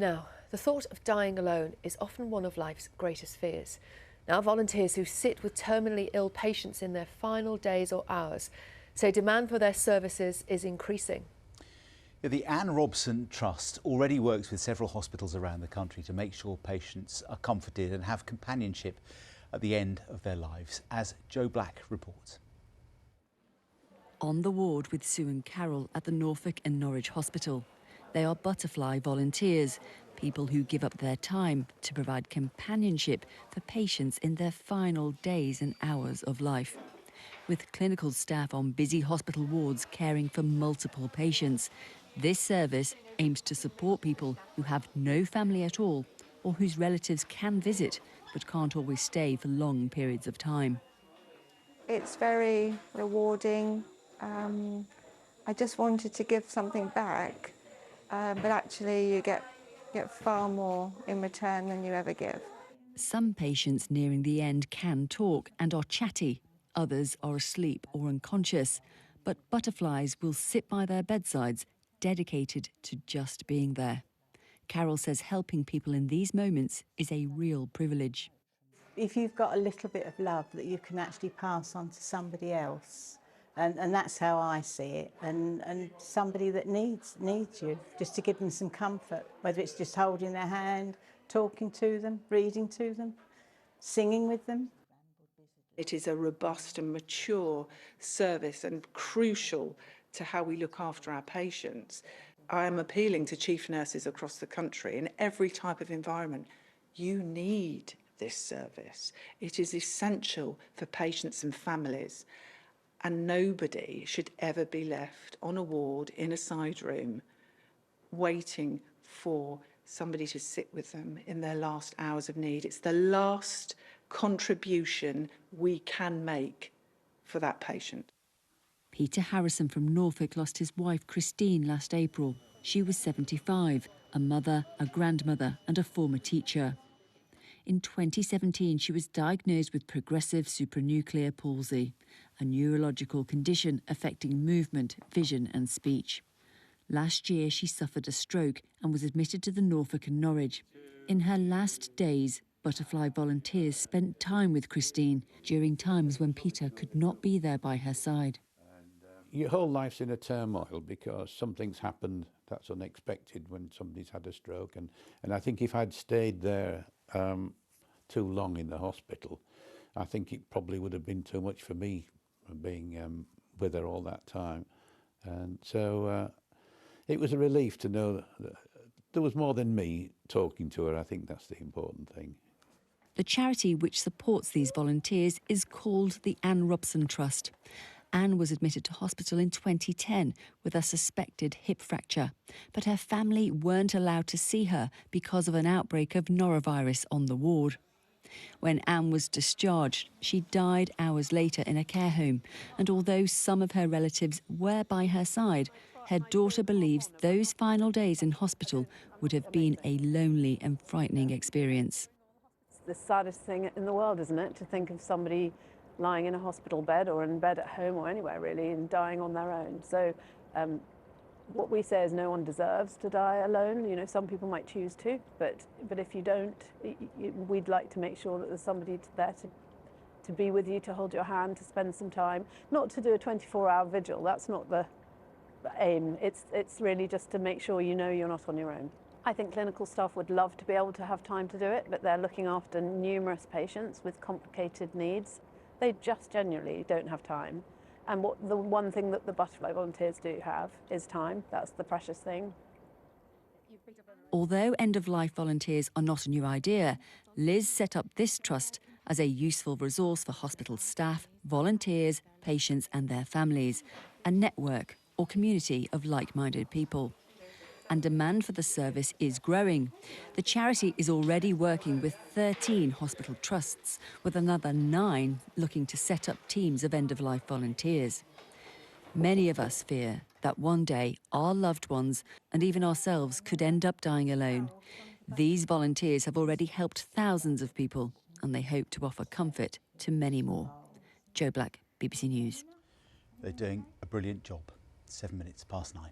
Now, the thought of dying alone is often one of life's greatest fears. Now, volunteers who sit with terminally ill patients in their final days or hours say demand for their services is increasing. The Anne Robson Trust already works with several hospitals around the country to make sure patients are comforted and have companionship at the end of their lives, as Joe Black reports. On the ward with Sue and Carol at the Norfolk and Norwich hospital. They are butterfly volunteers, people who give up their time to provide companionship for patients in their final days and hours of life. With clinical staff on busy hospital wards caring for multiple patients, this service aims to support people who have no family at all or whose relatives can visit but can't always stay for long periods of time. It's very rewarding. I just wanted to give something back, but actually you get far more in return than you ever give. Some patients nearing the end can talk and are chatty. Others are asleep or unconscious. But butterflies will sit by their bedsides, dedicated to just being there. Carol says helping people in these moments is a real privilege. If you've got a little bit of love that you can actually pass on to somebody else, and that's how I see it, and somebody that needs you, just to give them some comfort, whether it's just holding their hand, talking to them, reading to them, singing with them. It is a robust and mature service and crucial to how we look after our patients. I am appealing to chief nurses across the country in every type of environment. You need this service. It is essential for patients and families, and nobody should ever be left on a ward in a side room waiting for somebody to sit with them in their last hours of need. It's the last contribution we can make for that patient. Peter Harrison from Norfolk lost his wife Christine last April. She was 75, a mother, a grandmother and a former teacher. In 2017, she was diagnosed with progressive supranuclear palsy, a neurological condition affecting movement, vision and speech. Last year, she suffered a stroke and was admitted to the Norfolk and Norwich. In her last days, butterfly volunteers spent time with Christine during times when Peter could not be there by her side. Your whole life's in a turmoil because something's happened that's unexpected when somebody's had a stroke. And I think if I'd stayed there too long in the hospital, I think it probably would have been too much for me being with her all that time. And so it was a relief to know that there was more than me talking to her. I think that's the important thing. The charity which supports these volunteers is called the Anne Robson Trust. Anne was admitted to hospital in 2010 with a suspected hip fracture, but her family weren't allowed to see her because of an outbreak of norovirus on the ward. When Anne was discharged, she died hours later in a care home, and although some of her relatives were by her side, her daughter believes those final days in hospital would have been a lonely and frightening experience. It's the saddest thing in the world, isn't it, to think of somebody lying in a hospital bed or in bed at home or anywhere really and dying on their own. So what we say is no one deserves to die alone. You know, some people might choose to, but if you don't, we'd like to make sure that there's somebody there to be with you, to hold your hand, to spend some time, not to do a 24-hour vigil. That's not the aim. It's really just to make sure you know you're not on your own. I think clinical staff would love to be able to have time to do it, but they're looking after numerous patients with complicated needs. They just genuinely don't have time. And the one thing that the butterfly volunteers do have is time. That's the precious thing. Although end-of-life volunteers are not a new idea, Liz set up this trust as a useful resource for hospital staff, volunteers, patients and their families, a network or community of like-minded people. And demand for the service is growing. The charity is already working with 13 hospital trusts, with another 9 looking to set up teams of end-of-life volunteers. Many of us fear that one day our loved ones and even ourselves could end up dying alone. These volunteers have already helped thousands of people, and they hope to offer comfort to many more. Joe Black, BBC News. They're doing a brilliant job. 7 minutes past 9.